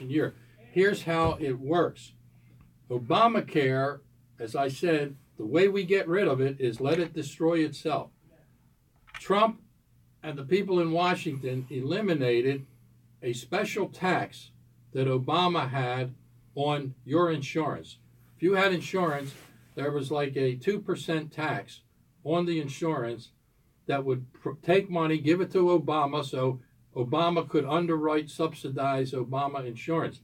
election year. Here's how it works. Obamacare, as I said, the way we get rid of it is let it destroy itself. Trump and the people in Washington eliminated a special tax that Obama had on your insurance. If you had insurance, there was like a 2% tax on the insurance that would take money, give it to Obama, so Obama could underwrite, subsidize Obama insurance.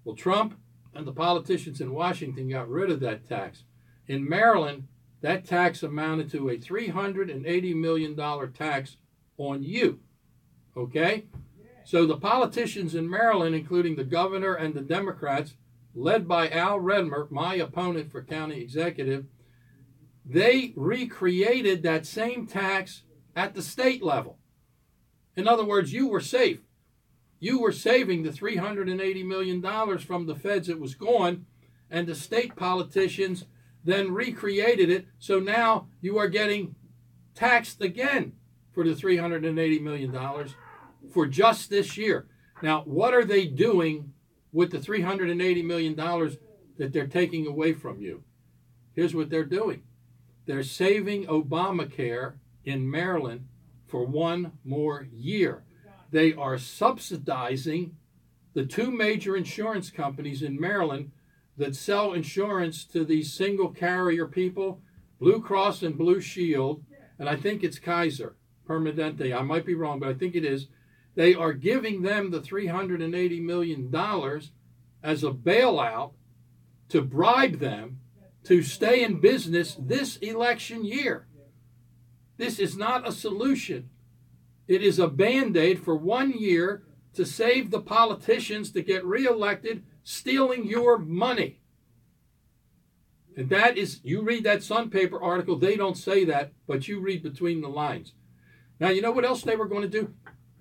Well, Trump and the politicians in Washington got rid of that tax. In Maryland, that tax amounted to a $380 million tax on you. Okay? So the politicians in Maryland, including the governor and the Democrats, led by Al Redmer, my opponent for county executive, they recreated that same tax at the state level. In other words, you were safe. You were saving the $380 million from the feds. It was gone, and the state politicians then recreated it, so now you are getting taxed again for the $380 million for just this year. Now, what are they doing with the $380 million that they're taking away from you? Here's what they're doing. They're saving Obamacare in Maryland for one more year. They are subsidizing the two major insurance companies in Maryland that sell insurance to these single carrier people, Blue Cross and Blue Shield, and I think it's Kaiser Permanente. I might be wrong, but I think it is. They are giving them the $380 million as a bailout to bribe them to stay in business this election year. This is not a solution. It is a Band-Aid for 1 year to save the politicians to get reelected stealing your money. And that is, you read that Sun paper article, they don't say that, but you read between the lines. Now, you know what else they were going to do?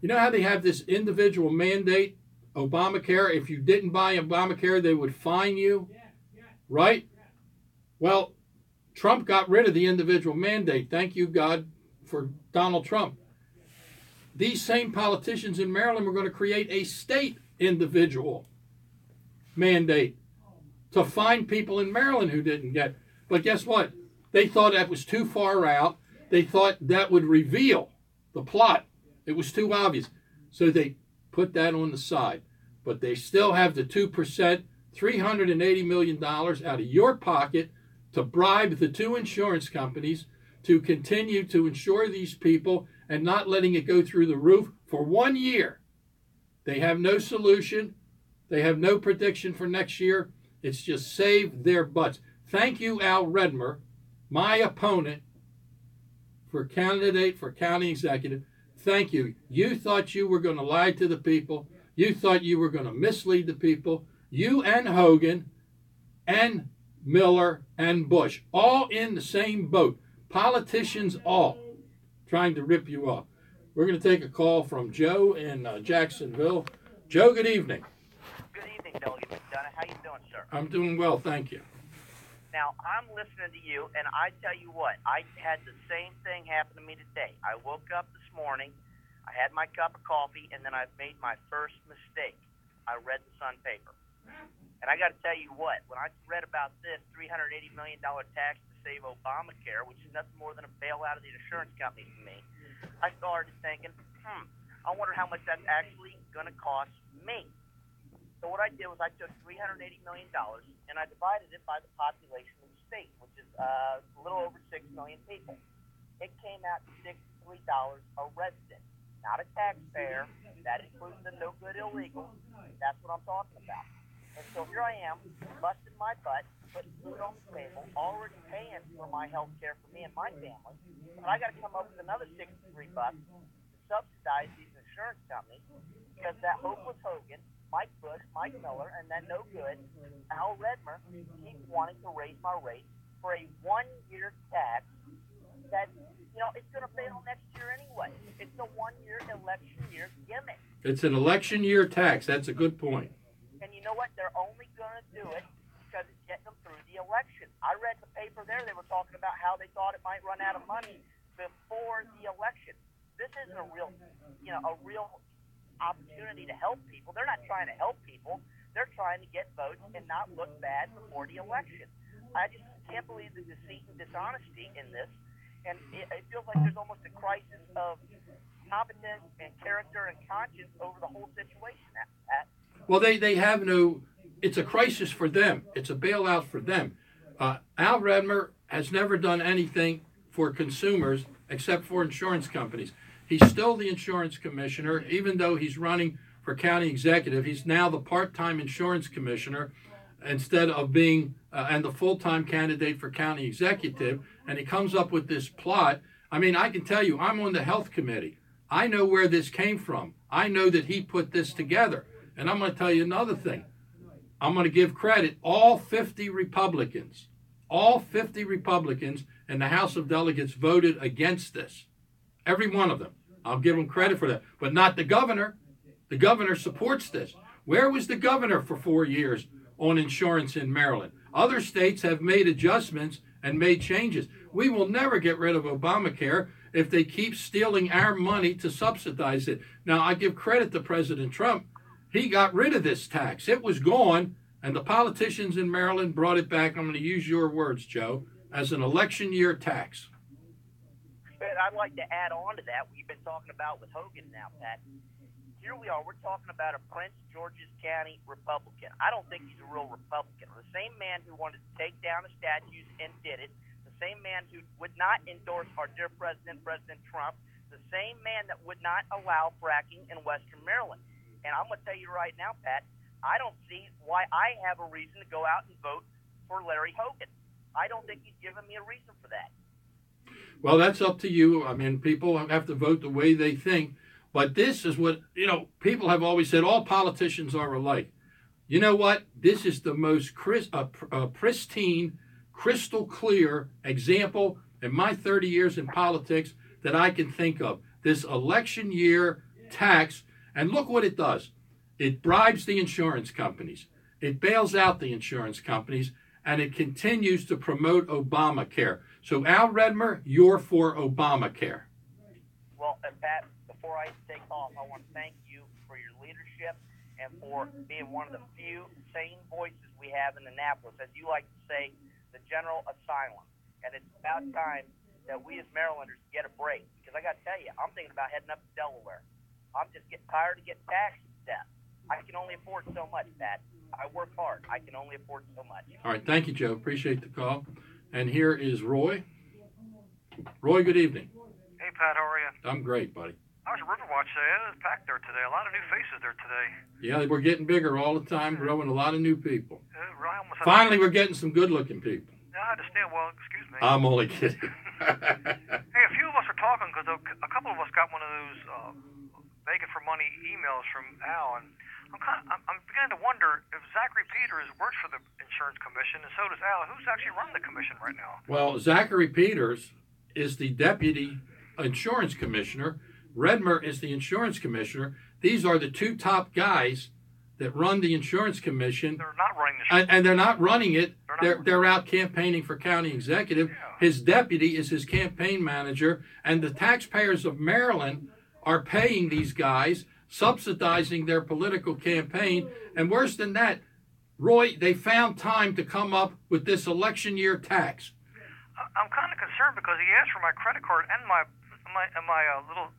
You know how they have this individual mandate, Obamacare? If you didn't buy Obamacare, they would fine you, right? Well, Trump got rid of the individual mandate. Thank you, God, for Donald Trump. These same politicians in Maryland were going to create a state individual mandate to fine people in Maryland who didn't get. But guess what? They thought that was too far out. They thought that would reveal the plot. It was too obvious. So they put that on the side. But they still have the 2%, $380 million out of your pocket to bribe the two insurance companies to continue to insure these people and not letting it go through the roof for 1 year. They have no solution. They have no prediction for next year. It's just save their butts. Thank you, Al Redmer, my opponent for candidate for county executive. Thank you. You thought you were going to lie to the people. You thought you were going to mislead the people. You and Hogan and Miller and Bush, all in the same boat. Politicians all trying to rip you off. We're going to take a call from Joe in Jacksonville. Joe, good evening. Good evening, Delegate McDonough. How you doing, sir? I'm doing well, thank you. Now, I'm listening to you, and I tell you what, I had the same thing happen to me today. I woke up this morning, I had my cup of coffee, and then I made my first mistake. I read the Sun paper. And I got to tell you what, when I read about this $380 million tax to save Obamacare, which is nothing more than a bailout of the insurance companies to me, I started thinking, I wonder how much that's actually going to cost me. So what I did was I took $380 million and I divided it by the population of the state, which is a little over 6 million people. It came out to $63 a resident, not a taxpayer. That includes the no good illegal. That's what I'm talking about. And so here I am, busting my butt, putting food on the table, already paying for my health care for me and my family. And I got to come up with another $63 to subsidize these insurance companies because that hopeless Hogan, Mike Bush, Mike Miller, and then no good, Al Redmer, keeps wanting to raise my rate for a 1-year tax that, it's going to fail next year anyway. It's a 1-year election year gimmick. It's an election year tax. That's a good point. And you know what? They're only going to do it because it's getting them through the election. I read the paper there. They were talking about how they thought it might run out of money before the election. This isn't a real opportunity to help people. They're not trying to help people. They're trying to get votes and not look bad before the election. I just can't believe the deceit and dishonesty in this. And it feels like there's almost a crisis of competence and character and conscience over the whole situation. Well, they have no, it's a crisis for them. It's a bailout for them. Al Redmer has never done anything for consumers except for insurance companies. He's still the insurance commissioner, even though he's running for county executive. He's now the part-time insurance commissioner instead of being and the full-time candidate for county executive. And he comes up with this plot. I mean, I can tell you, I'm on the health committee. I know where this came from. I know that he put this together. And I'm going to tell you another thing. I'm going to give credit. All 50 Republicans in the House of Delegates voted against this. Every one of them. I'll give them credit for that. But not the governor. The governor supports this. Where was the governor for 4 years on insurance in Maryland? Other states have made adjustments and made changes. We will never get rid of Obamacare if they keep stealing our money to subsidize it. Now, I give credit to President Trump. He got rid of this tax. It was gone, and the politicians in Maryland brought it back. I'm going to use your words, Joe, as an election year tax. But I'd like to add on to that. We've been talking about with Hogan now, Pat. Here we are. We're talking about a Prince George's County Republican. I don't think he's a real Republican. The same man who wanted to take down the statues and did it. The same man who would not endorse our dear president, President Trump. The same man that would not allow fracking in Western Maryland. And I'm going to tell you right now, Pat, I don't see why I have a reason to go out and vote for Larry Hogan. I don't think he's given me a reason for that. Well, that's up to you. I mean, people have to vote the way they think. But this is what, people have always said, all politicians are alike. You know what? This is the most pristine, crystal clear example in my 30 years in politics that I can think of. This election year tax. And look what it does. It bribes the insurance companies. It bails out the insurance companies. And it continues to promote Obamacare. So, Al Redmer, you're for Obamacare. Well, Pat, before I take off, I want to thank you for your leadership and for being one of the few sane voices we have in Annapolis. As you like to say, the general asylum. And it's about time that we as Marylanders get a break. Because I got to tell you, I'm thinking about heading up to Delaware. I'm just getting tired of getting taxed to death. I can only afford so much, Pat. I work hard. I can only afford so much. All right. Thank you, Joe. Appreciate the call. And here is Roy. Roy, good evening. Hey, Pat. How are you? I'm great, buddy. I was at Riverwatch today. It was packed there today. A lot of new faces there today. Yeah, we're getting bigger all the time, growing a lot of new people. Ryan Finally, we're getting some good-looking people. Yeah, I understand. Well, excuse me. I'm only kidding. Hey, a few of us are talking because a couple of us got one of those begging for money emails from Al, and I'm beginning to wonder if Zachary Peters works for the Insurance Commission, and so does Al. Who's actually running the commission right now? Well, Zachary Peters is the deputy insurance commissioner. Redmer is the insurance commissioner. These are the two top guys that run the insurance commission. They're not running the show. And they're not running it. They're out campaigning for county executive. Yeah. His deputy is his campaign manager, and the taxpayers of Maryland are paying these guys, subsidizing their political campaign. And worse than that, Roy, they found time to come up with this election year tax. I'm kind of concerned because he asked for my credit card and my little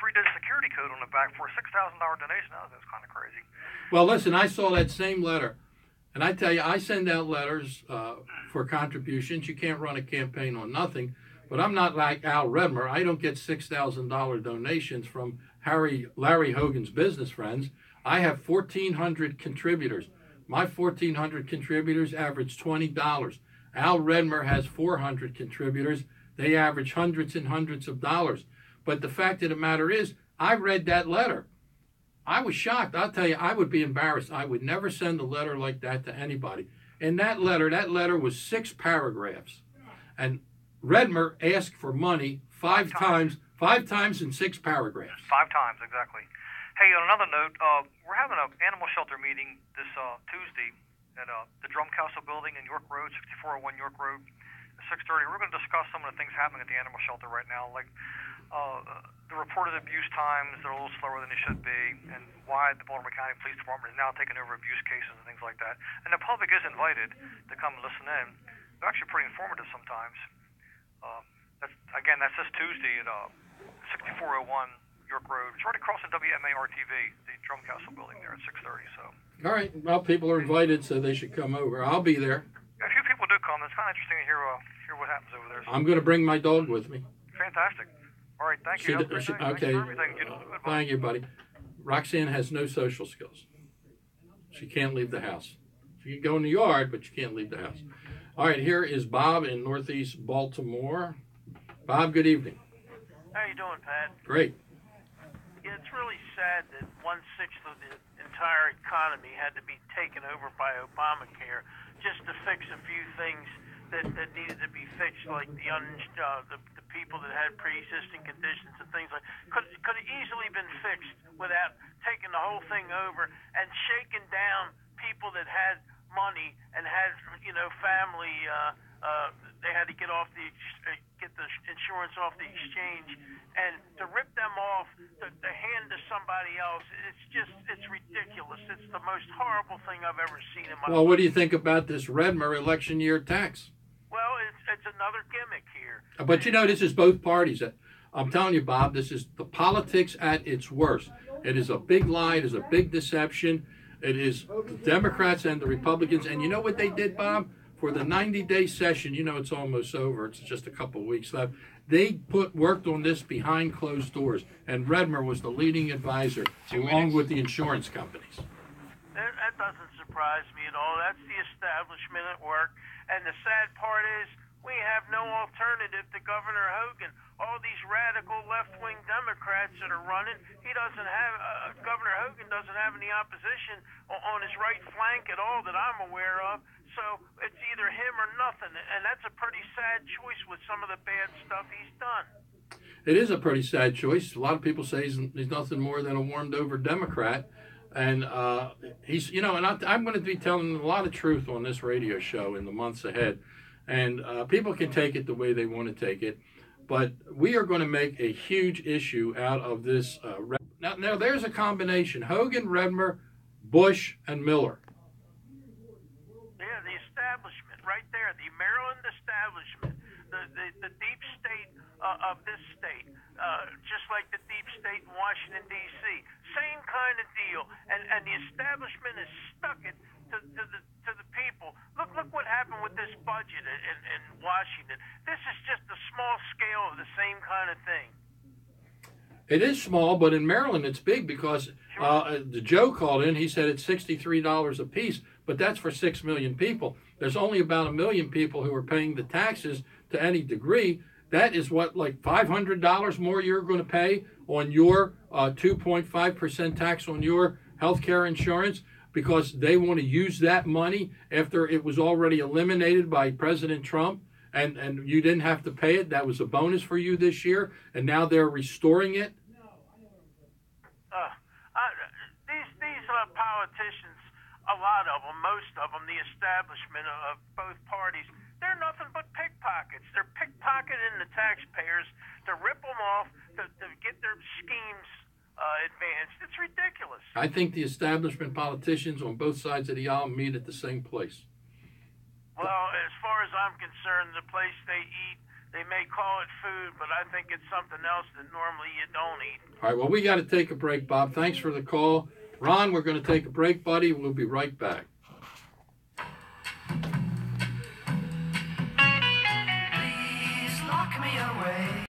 3-digit security code on the back for a $6,000 donation. That's kind of crazy. Well, listen, I saw that same letter. And I tell you, I send out letters for contributions. You can't run a campaign on nothing. But I'm not like Al Redmer. I don't get $6,000 donations from Larry Hogan's business friends. I have 1,400 contributors. My 1,400 contributors average $20. Al Redmer has 400 contributors. They average hundreds and hundreds of dollars. But the fact of the matter is, I read that letter. I was shocked. I'll tell you, I would be embarrassed. I would never send a letter like that to anybody. And that letter was 6 paragraphs. And Redmer asked for money five times in 6 paragraphs. 5 times, exactly. Hey, on another note, we're having an animal shelter meeting this Tuesday at the Drum Castle building in York Road, 6401 York Road. 6:30, we're going to discuss some of the things happening at the animal shelter right now, like the reported abuse times. They're a little slower than they should be, and why the Baltimore County Police Department is now taking over abuse cases and things like that. And the public is invited to come and listen in. They're actually pretty informative sometimes. That's this Tuesday at 6401 York Road. It's right across from WMAR-TV, the Drumcastle building there at 6:30. So. All right. Well, people are invited, so they should come over. I'll be there. A few people do come. It's kind of interesting to hear what happens over there. So. I'm going to bring my dog with me. Fantastic. All right, thank you. Okay. Thank you, buddy. Roxanne has no social skills. She can't leave the house. She can go in the yard, but she can't leave the house. All right, here is Bob in Northeast Baltimore. Bob, good evening. How you doing, Pat? Great. Yeah, it's really sad that 1/6 of the entire economy had to be taken over by Obamacare just to fix a few things that needed to be fixed, like the people that had pre-existing conditions and things like. Could have easily been fixed without taking the whole thing over and shaking down people that had money and had family. They had to get the insurance off the exchange, and to rip them off, to hand to somebody else, it's ridiculous. It's the most horrible thing I've ever seen in my life. Well, what do you think about this Redmer election year tax? Well, it's another gimmick here. But this is both parties. I'm telling you, Bob, this is the politics at its worst. It is a big lie. It is a big deception. It is the Democrats and the Republicans. And you know what they did, Bob? For the 90-day session, it's almost over. It's just a couple of weeks left. They worked on this behind closed doors, and Redmer was the leading advisor, along with the insurance companies. That doesn't surprise me at all. That's the establishment at work. And the sad part is we have no alternative to Governor Hogan. All these radical left-wing Democrats that are running, Governor Hogan doesn't have any opposition on his right flank at all that I'm aware of. So it's either him or nothing, and that's a pretty sad choice with some of the bad stuff he's done. It is a pretty sad choice. A lot of people say he's nothing more than a warmed-over Democrat, and he's, and I'm going to be telling a lot of truth on this radio show in the months ahead, and people can take it the way they want to take it, but we are going to make a huge issue out of this. Now there's a combination: Hogan, Redmer, Bush, and Miller. Establishment right there, the Maryland establishment, the deep state of this state, just like the deep state in Washington, D.C. Same kind of deal, and the establishment is stuck it to the people. Look what happened with this budget in Washington. This is just a small scale of the same kind of thing. It is small, but in Maryland it's big because Joe called in. He said it's $63 a piece, but that's for 6 million people. There's only about 1 million people who are paying the taxes to any degree. That is like $500 more you're going to pay on your 2.5% tax on your health care insurance because they want to use that money after it was already eliminated by President Trump. And you didn't have to pay it. That was a bonus for you this year, and now they're restoring it. These politicians, a lot of them, most of them, the establishment of both parties, they're nothing but pickpockets. They're pickpocketing the taxpayers to rip them off, to get their schemes advanced. It's ridiculous. I think the establishment politicians on both sides of the aisle meet at the same place. Well, as far as I'm concerned, the place they eat, they may call it food, but I think it's something else that normally you don't eat. All right, well, we got to take a break, Bob. Thanks for the call. Ron, we're going to take a break, buddy. We'll be right back. Please lock me away.